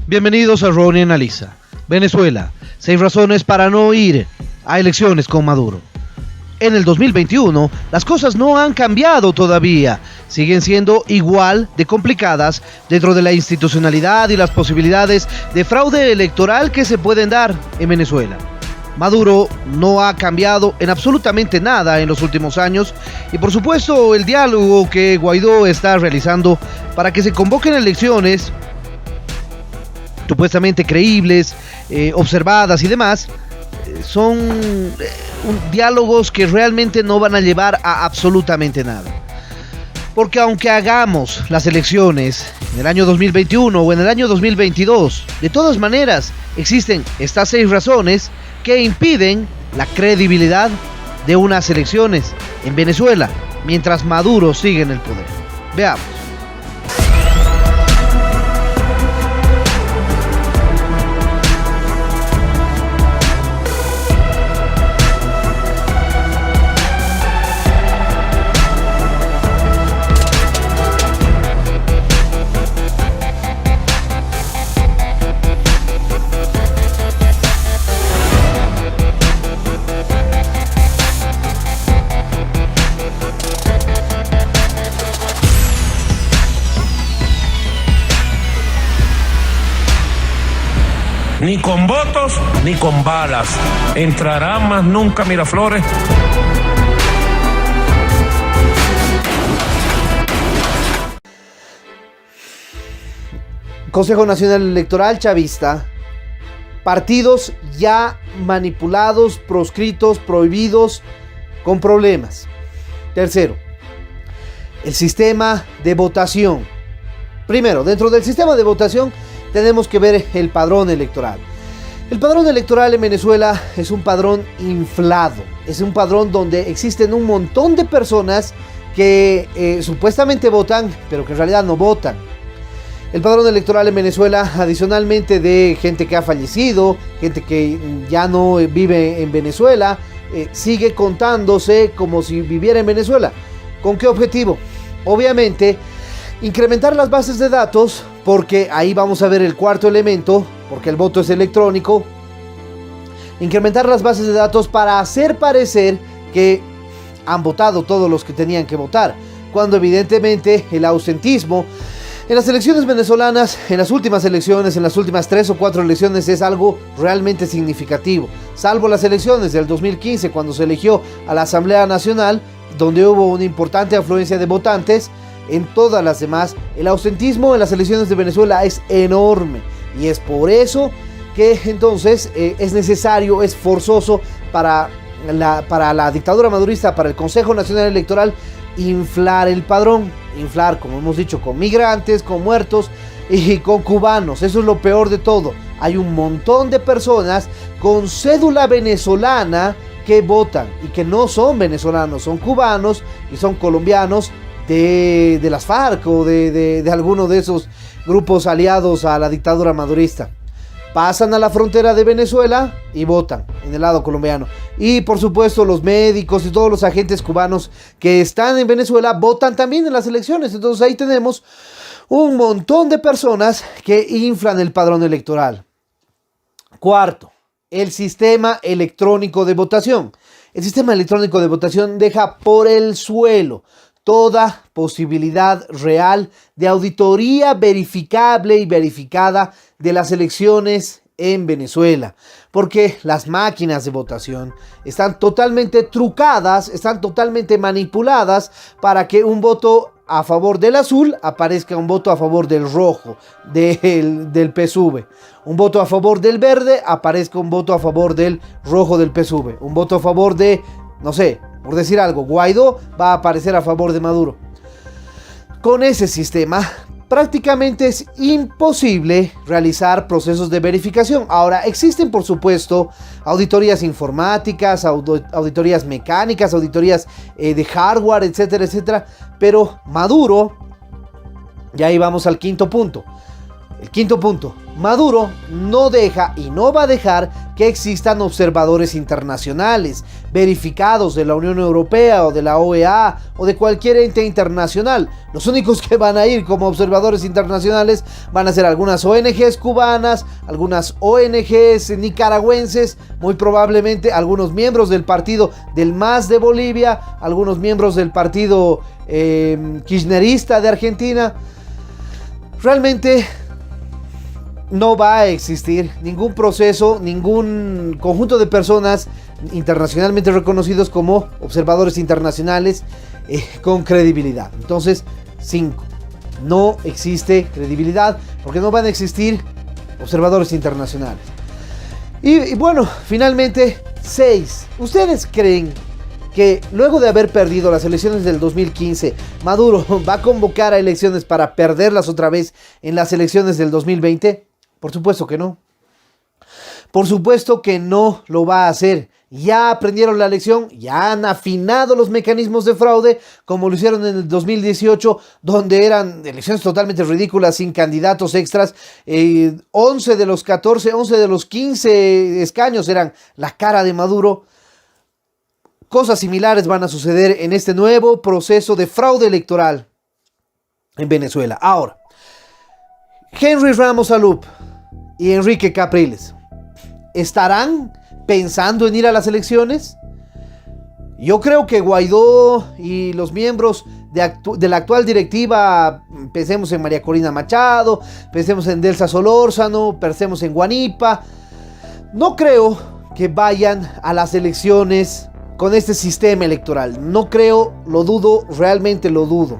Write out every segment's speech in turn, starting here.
Bienvenidos a Ronnie Analiza. Venezuela, 6 razones para no ir a elecciones con Maduro. En el 2021, las cosas no han cambiado todavía. Siguen siendo igual de complicadas dentro de la institucionalidad y las posibilidades de fraude electoral que se pueden dar en Venezuela. Maduro no ha cambiado en absolutamente nada en los últimos años y por supuesto el diálogo que Guaidó está realizando para que se convoquen elecciones supuestamente creíbles, observadas y demás, son diálogos que realmente no van a llevar a absolutamente nada. Porque aunque hagamos las elecciones en el año 2021 o en el año 2022, de todas maneras existen estas 6 razones que impiden la credibilidad de unas elecciones en Venezuela mientras Maduro sigue en el poder. Veamos. Ni con votos ni con balas entrará más nunca Miraflores. Consejo Nacional Electoral chavista. Partidos ya manipulados, proscritos, prohibidos, con problemas. Tercero, el sistema de votación. Primero, dentro del sistema de votación tenemos que ver el padrón electoral. El padrón electoral en Venezuela es un padrón inflado. Es un padrón donde existen un montón de personas que supuestamente votan, pero que en realidad no votan. El padrón electoral en Venezuela, adicionalmente de gente que ha fallecido, gente que ya no vive en Venezuela, sigue contándose como si viviera en Venezuela. ¿Con qué objetivo? Obviamente, incrementar las bases de datos, porque ahí vamos a ver el cuarto elemento, porque el voto es electrónico. Incrementar las bases de datos para hacer parecer que han votado todos los que tenían que votar, cuando evidentemente el ausentismo en las elecciones venezolanas, en las últimas elecciones, en las últimas 3 o 4 elecciones, es algo realmente significativo. Salvo las elecciones del 2015, cuando se eligió a la Asamblea Nacional, donde hubo una importante afluencia de votantes. En todas las demás, el ausentismo en las elecciones de Venezuela es enorme. Y es por eso que entonces es necesario, es forzoso para la dictadura madurista, para el Consejo Nacional Electoral, inflar el padrón. Inflar, como hemos dicho, con migrantes, con muertos y con cubanos. Eso es lo peor de todo. Hay un montón de personas con cédula venezolana que votan y que no son venezolanos, son cubanos y son colombianos de las FARC o de alguno de esos grupos aliados a la dictadura madurista. Pasan a la frontera de Venezuela y votan en el lado colombiano. Y por supuesto los médicos y todos los agentes cubanos que están en Venezuela votan también en las elecciones. Entonces ahí tenemos un montón de personas que inflan el padrón electoral. Cuarto, el sistema electrónico de votación. El sistema electrónico de votación deja por el suelo toda posibilidad real de auditoría verificable y verificada de las elecciones en Venezuela, porque las máquinas de votación están totalmente trucadas, están totalmente manipuladas para que un voto a favor del azul aparezca un voto a favor del rojo, del PSUV. Un voto a favor del verde aparezca un voto a favor del rojo del PSUV. Un voto a favor de, no sé, por decir algo, Guaidó va a aparecer a favor de Maduro. Con ese sistema prácticamente es imposible realizar procesos de verificación. Ahora, existen por supuesto auditorías informáticas, auditorías mecánicas, auditorías de hardware, etcétera, etcétera. Pero Maduro, y ahí vamos al quinto punto. El quinto punto, Maduro no deja y no va a dejar que existan observadores internacionales, verificados de la Unión Europea o de la OEA o de cualquier ente internacional. Los únicos que van a ir como observadores internacionales van a ser algunas ONGs cubanas, algunas ONGs nicaragüenses, muy probablemente algunos miembros del partido del MAS de Bolivia, algunos miembros del partido kirchnerista de Argentina. Realmente no va a existir ningún proceso, ningún conjunto de personas internacionalmente reconocidos como observadores internacionales con credibilidad. Entonces, 5. No existe credibilidad porque no van a existir observadores internacionales. Y bueno, finalmente, 6. ¿Ustedes creen que luego de haber perdido las elecciones del 2015, Maduro va a convocar a elecciones para perderlas otra vez en las elecciones del 2020? Por supuesto que no. Por supuesto que no lo va a hacer. Ya aprendieron la lección, ya han afinado los mecanismos de fraude, como lo hicieron en el 2018, donde eran elecciones totalmente ridículas, sin candidatos extras. 11 de los 14, 11 de los 15 escaños eran la cara de Maduro. Cosas similares van a suceder en este nuevo proceso de fraude electoral en Venezuela. Ahora, Henry Ramos Alup y Enrique Capriles, ¿estarán pensando en ir a las elecciones? Yo creo que Guaidó y los miembros de la actual directiva, pensemos en María Corina Machado, pensemos en Delsa Solórzano, pensemos en Guanipa, no creo que vayan a las elecciones con este sistema electoral. No creo, lo dudo, realmente lo dudo.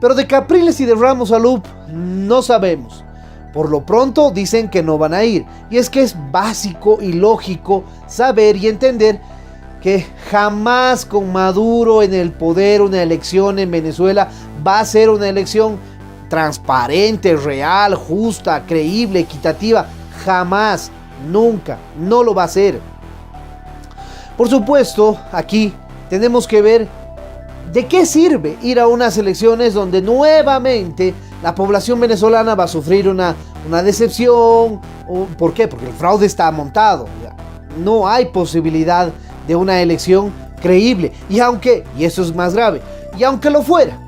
Pero de Capriles y de Ramos Alup no sabemos. Por lo pronto dicen que no van a ir. Y es que es básico y lógico saber y entender que jamás con Maduro en el poder una elección en Venezuela va a ser una elección transparente, real, justa, creíble, equitativa. Jamás, nunca, no lo va a ser. Por supuesto, aquí tenemos que ver de qué sirve ir a unas elecciones donde nuevamente la población venezolana va a sufrir una decepción. ¿Por qué? Porque el fraude está montado. No hay posibilidad de una elección creíble. Y eso es más grave, y aunque lo fuera,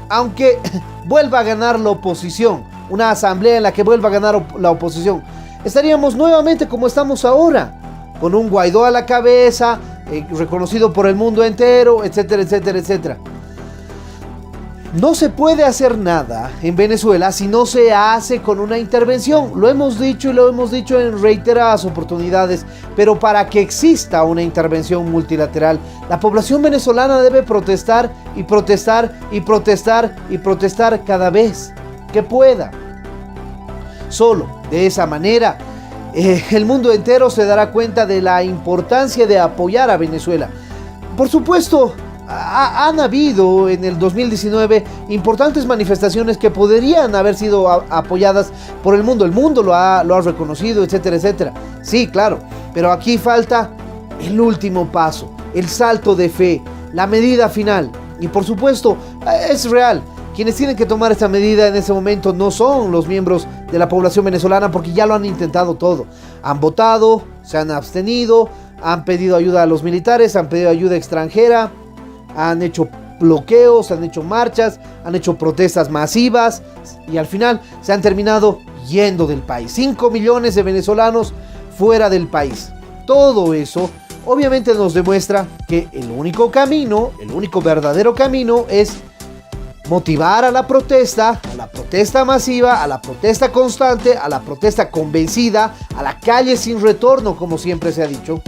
aunque vuelva a ganar la oposición, una asamblea en la que vuelva a ganar la oposición, estaríamos nuevamente como estamos ahora, con un Guaidó a la cabeza, reconocido por el mundo entero, etcétera, etcétera, etcétera. No se puede hacer nada en Venezuela si no se hace con una intervención. Lo hemos dicho y lo hemos dicho en reiteradas oportunidades, pero para que exista una intervención multilateral, la población venezolana debe protestar y protestar y protestar y protestar cada vez que pueda. Solo de esa manera el mundo entero se dará cuenta de la importancia de apoyar a Venezuela. Por supuesto, han habido en el 2019 importantes manifestaciones que podrían haber sido apoyadas por el mundo. El mundo lo ha reconocido, etcétera, etcétera. Sí, claro, pero aquí falta el último paso, el salto de fe, la medida final. Y por supuesto, es real. Quienes tienen que tomar esta medida en ese momento no son los miembros de la población venezolana, porque ya lo han intentado todo. Han votado, se han abstenido, han pedido ayuda a los militares, han pedido ayuda extranjera, han hecho bloqueos, han hecho marchas, han hecho protestas masivas y al final se han terminado yendo del país. 5 millones de venezolanos fuera del país. Todo eso obviamente nos demuestra que el único verdadero camino es motivar a la protesta masiva, a la protesta constante, a la protesta convencida, a la calle sin retorno, como siempre se ha dicho.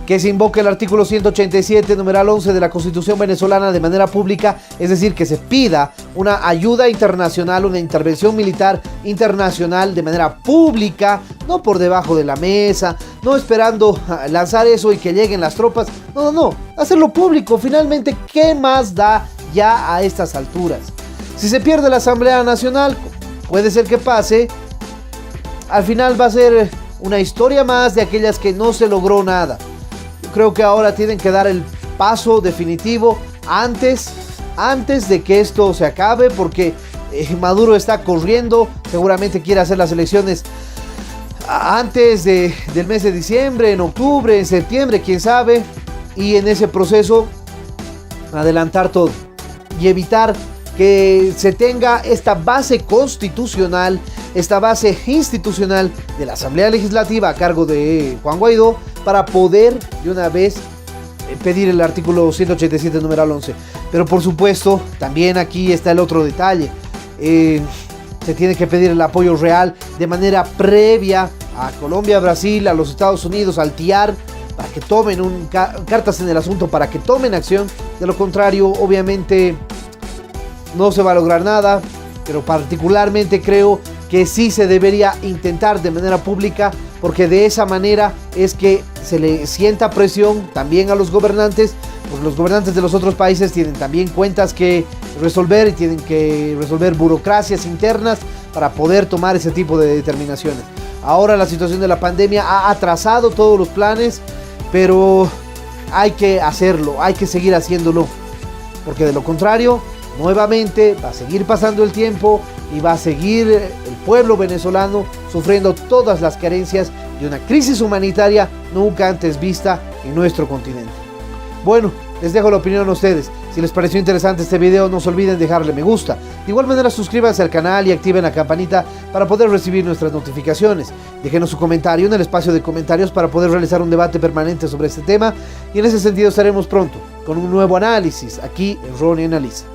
Que se invoque el artículo 187, numeral 11 de la Constitución venezolana de manera pública, es decir, que se pida una ayuda internacional, una intervención militar internacional de manera pública, no por debajo de la mesa, no esperando lanzar eso y que lleguen las tropas, no, hacerlo público. Finalmente, ¿qué más da ya a estas alturas? Si se pierde la Asamblea Nacional, puede ser que pase, al final va a ser una historia más de aquellas que no se logró nada. Creo que ahora tienen que dar el paso definitivo antes de que esto se acabe, porque Maduro está corriendo, seguramente quiere hacer las elecciones antes del mes de diciembre, en octubre, en septiembre, quién sabe, y en ese proceso adelantar todo y evitar que se tenga esta base constitucional, esta base institucional de la Asamblea Legislativa a cargo de Juan Guaidó para poder de una vez pedir el artículo 187 numeral 11. Pero por supuesto, también aquí está el otro detalle. Se tiene que pedir el apoyo real de manera previa a Colombia, a Brasil, a los Estados Unidos, al TIAR, para que tomen cartas en el asunto, para que tomen acción. De lo contrario, obviamente, no se va a lograr nada, pero particularmente creo que sí se debería intentar de manera pública, porque de esa manera es que se le sienta presión también a los gobernantes, porque los gobernantes de los otros países tienen también cuentas que resolver y tienen que resolver burocracias internas para poder tomar ese tipo de determinaciones. Ahora la situación de la pandemia ha atrasado todos los planes, pero hay que hacerlo, hay que seguir haciéndolo, porque de lo contrario, nuevamente va a seguir pasando el tiempo y va a seguir el pueblo venezolano sufriendo todas las carencias de una crisis humanitaria nunca antes vista en nuestro continente. Bueno, les dejo la opinión a ustedes. Si les pareció interesante este video, no se olviden dejarle me gusta. De igual manera, suscríbanse al canal y activen la campanita para poder recibir nuestras notificaciones. Déjenos su comentario en el espacio de comentarios para poder realizar un debate permanente sobre este tema. Y en ese sentido estaremos pronto con un nuevo análisis aquí en Ronnie Analiza.